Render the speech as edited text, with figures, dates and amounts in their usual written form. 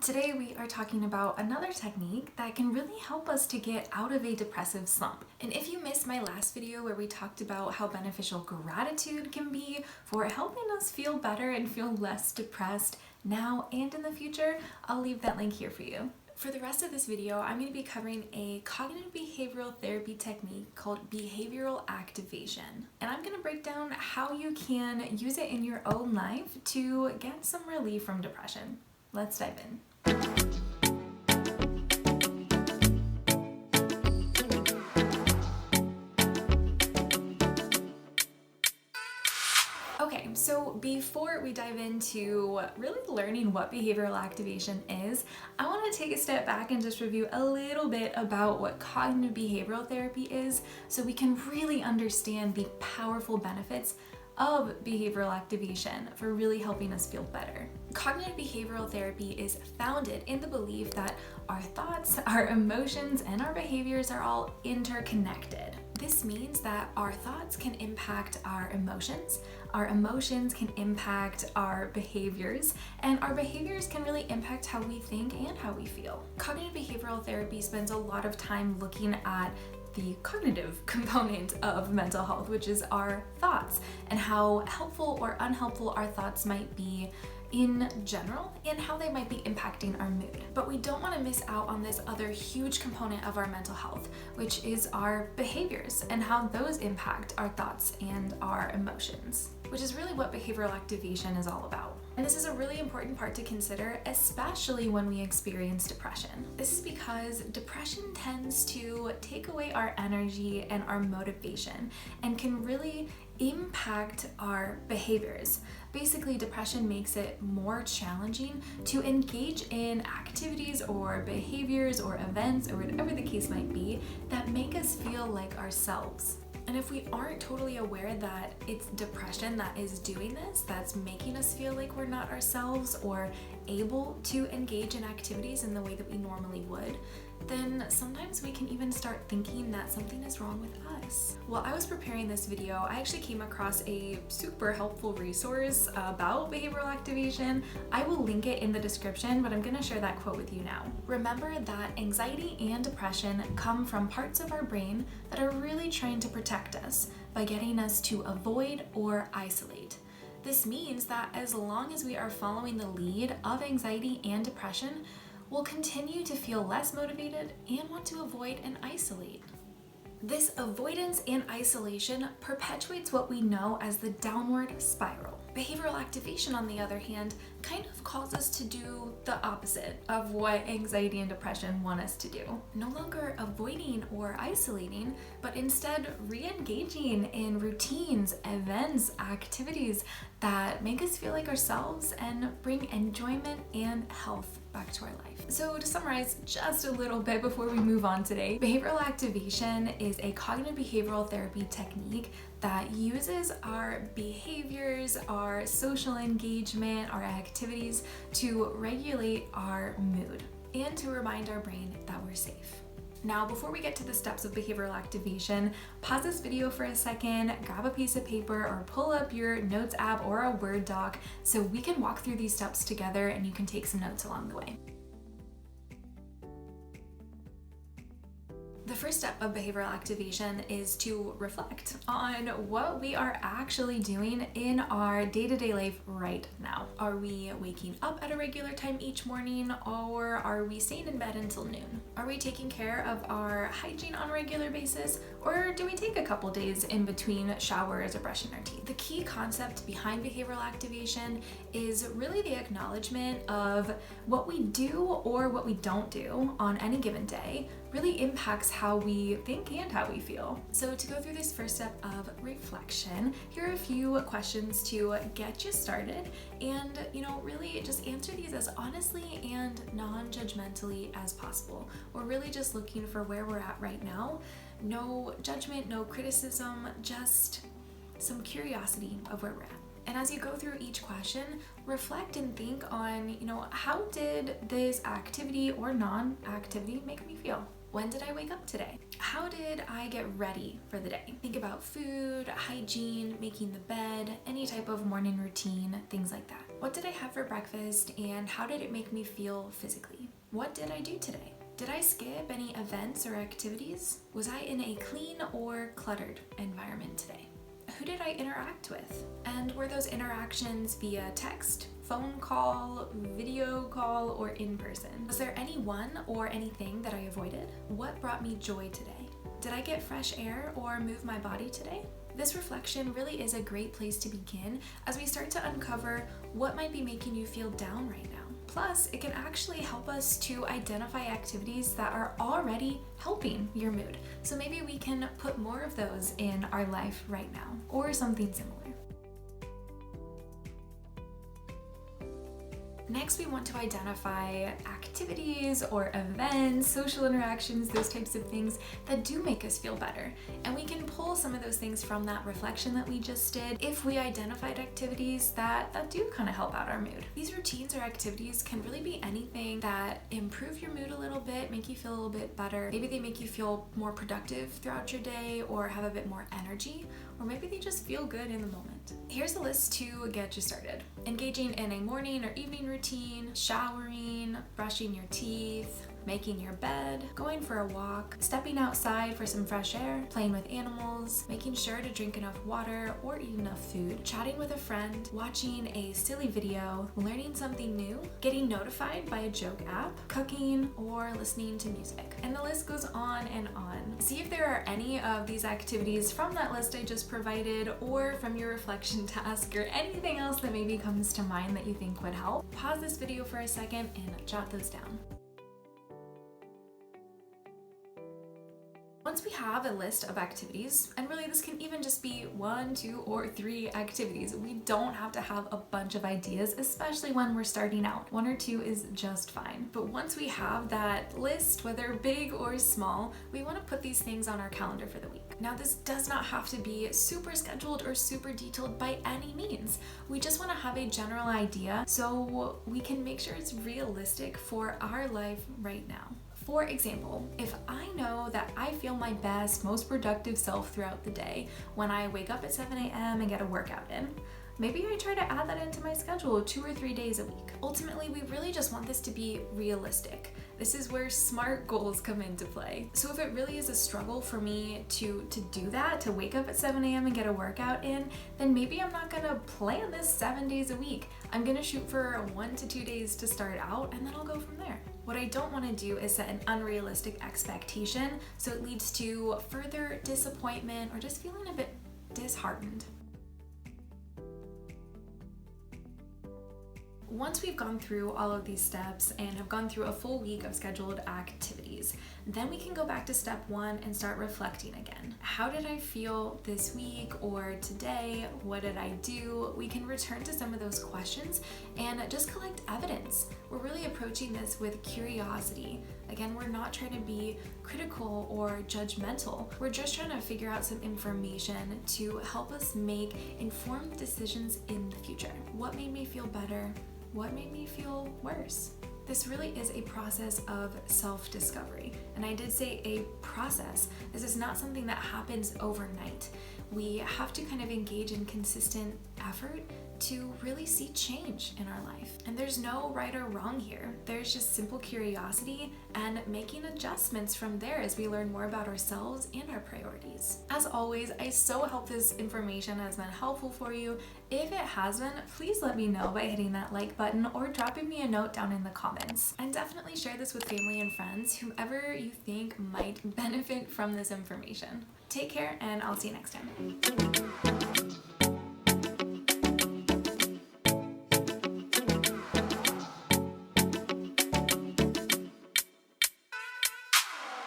Today we are talking about another technique that can really help us to get out of a depressive slump. And if you missed my last video where we talked about how beneficial gratitude can be for helping us feel better and feel less depressed now and in the future, I'll leave that link here for you. For the rest of this video, I'm going to be covering a cognitive behavioral therapy technique called behavioral activation. And I'm going to break down how you can use it in your own life to get some relief from depression. Let's dive in. Okay, so before we dive into really learning what behavioral activation is, I want to take a step back and just review a little bit about what cognitive behavioral therapy is so we can really understand the powerful benefits of behavioral activation for really helping us feel better. Cognitive behavioral therapy is founded in the belief that our thoughts, our emotions, and our behaviors are all interconnected. This means that our thoughts can impact our emotions can impact our behaviors, and our behaviors can really impact how we think and how we feel. Cognitive behavioral therapy spends a lot of time looking at the cognitive component of mental health, which is our thoughts, and how helpful or unhelpful our thoughts might be in general and how they might be impacting our mood. But we don't want to miss out on this other huge component of our mental health, which is our behaviors and how those impact our thoughts and our emotions, which is really what behavioral activation is all about. And this is a really important part to consider, especially when we experience depression. This is because depression tends to take away our energy and our motivation and can really impact our behaviors. Basically, depression makes it more challenging to engage in activities or behaviors or events or whatever the case might be that make us feel like ourselves. And if we aren't totally aware that it's depression that is doing this, that's making us feel like we're not ourselves or able to engage in activities in the way that we normally would, then sometimes we can even start thinking that something is wrong with us. While I was preparing this video, I actually came across a super helpful resource about behavioral activation. I will link it in the description, but I'm going to share that quote with you now. Remember that anxiety and depression come from parts of our brain that are really trying to protect us by getting us to avoid or isolate. This means that as long as we are following the lead of anxiety and depression, we'll continue to feel less motivated and want to avoid and isolate. This avoidance and isolation perpetuates what we know as the downward spiral. Behavioral activation, on the other hand, kind of calls us to do the opposite of what anxiety and depression want us to do. No longer avoiding or isolating, but instead re-engaging in routines, events, activities that make us feel like ourselves and bring enjoyment and health back to our life. So to summarize just a little bit before we move on today, behavioral activation is a cognitive behavioral therapy technique that uses our behaviors, our social engagement, our activities to regulate our mood and to remind our brain that we're safe. Now, before we get to the steps of behavioral activation, pause this video for a second, grab a piece of paper or pull up your notes app or a Word doc so we can walk through these steps together and you can take some notes along the way. The first step of behavioral activation is to reflect on what we are actually doing in our day-to-day life right now. Are we waking up at a regular time each morning, or are we staying in bed until noon? Are we taking care of our hygiene on a regular basis, or do we take a couple days in between showers or brushing our teeth? The key concept behind behavioral activation is really the acknowledgement of what we do or what we don't do on any given day really impacts how we think and how we feel. So to go through this first step of reflection, here are a few questions to get you started and, really just answer these as honestly and non-judgmentally as possible. We're really just looking for where we're at right now. No judgment, no criticism, just some curiosity of where we're at. And as you go through each question, reflect and think on, how did this activity or non-activity make me feel? When did I wake up today? How did I get ready for the day? Think about food, hygiene, making the bed, any type of morning routine, things like that. What did I have for breakfast and how did it make me feel physically? What did I do today? Did I skip any events or activities? Was I in a clean or cluttered environment today? Who did I interact with? And were those interactions via text, phone call, video call, or in person? Was there anyone or anything that I avoided? What brought me joy today? Did I get fresh air or move my body today? This reflection really is a great place to begin as we start to uncover what might be making you feel down right now. Plus, it can actually help us to identify activities that are already helping your mood. So maybe we can put more of those in our life right now, or something similar. Next, we want to identify activities or events, social interactions, those types of things that do make us feel better. And we can pull some of those things from that reflection that we just did if we identified activities that do kind of help out our mood. These routines or activities can really be anything that improve your mood a little bit, make you feel a little bit better. Maybe they make you feel more productive throughout your day or have a bit more energy, or maybe they just feel good in the moment. Here's a list to get you started. Engaging in a morning or evening routine, showering, brushing your teeth, making your bed, going for a walk, stepping outside for some fresh air, playing with animals, making sure to drink enough water or eat enough food, chatting with a friend, watching a silly video, learning something new, getting notified by a joke app, cooking, or listening to music. And the list goes on and on. See if there are any of these activities from that list I just provided or from your reflection task or anything else that maybe comes to mind that you think would help. Pause this video for a second and jot those down. Once we have a list of activities, and really this can even just be 1, 2, or 3 activities. We don't have to have a bunch of ideas, especially when we're starting out. 1 or 2 is just fine. But once we have that list, whether big or small, we want to put these things on our calendar for the week. Now, this does not have to be super scheduled or super detailed by any means. We just want to have a general idea so we can make sure it's realistic for our life right now. For example, if I know that I feel my best, most productive self throughout the day when I wake up at 7 a.m. and get a workout in, maybe I try to add that into my schedule 2 or 3 days a week. Ultimately, we really just want this to be realistic. This is where SMART goals come into play. So if it really is a struggle for me to do that, to wake up at 7 a.m. and get a workout in, then maybe I'm not gonna plan this 7 days a week. I'm gonna shoot for 1 to 2 days to start out, and then I'll go from there. What I don't want to do is set an unrealistic expectation, so it leads to further disappointment or just feeling a bit disheartened. Once we've gone through all of these steps and have gone through a full week of scheduled activities, then we can go back to step 1 and start reflecting again. How did I feel this week or today? What did I do? We can return to some of those questions and just collect evidence. We're really approaching this with curiosity. Again, we're not trying to be critical or judgmental. We're just trying to figure out some information to help us make informed decisions in the future. What made me feel better? What made me feel worse? This really is a process of self-discovery. And I did say a process. This is not something that happens overnight. We have to kind of engage in consistent effort to really see change in our life. And there's no right or wrong here. There's just simple curiosity and making adjustments from there as we learn more about ourselves and our priorities. As always, I so hope this information has been helpful for you. If it has been, please let me know by hitting that like button or dropping me a note down in the comments. And definitely share this with family and friends, whomever you think might benefit from this information. Take care, and I'll see you next time.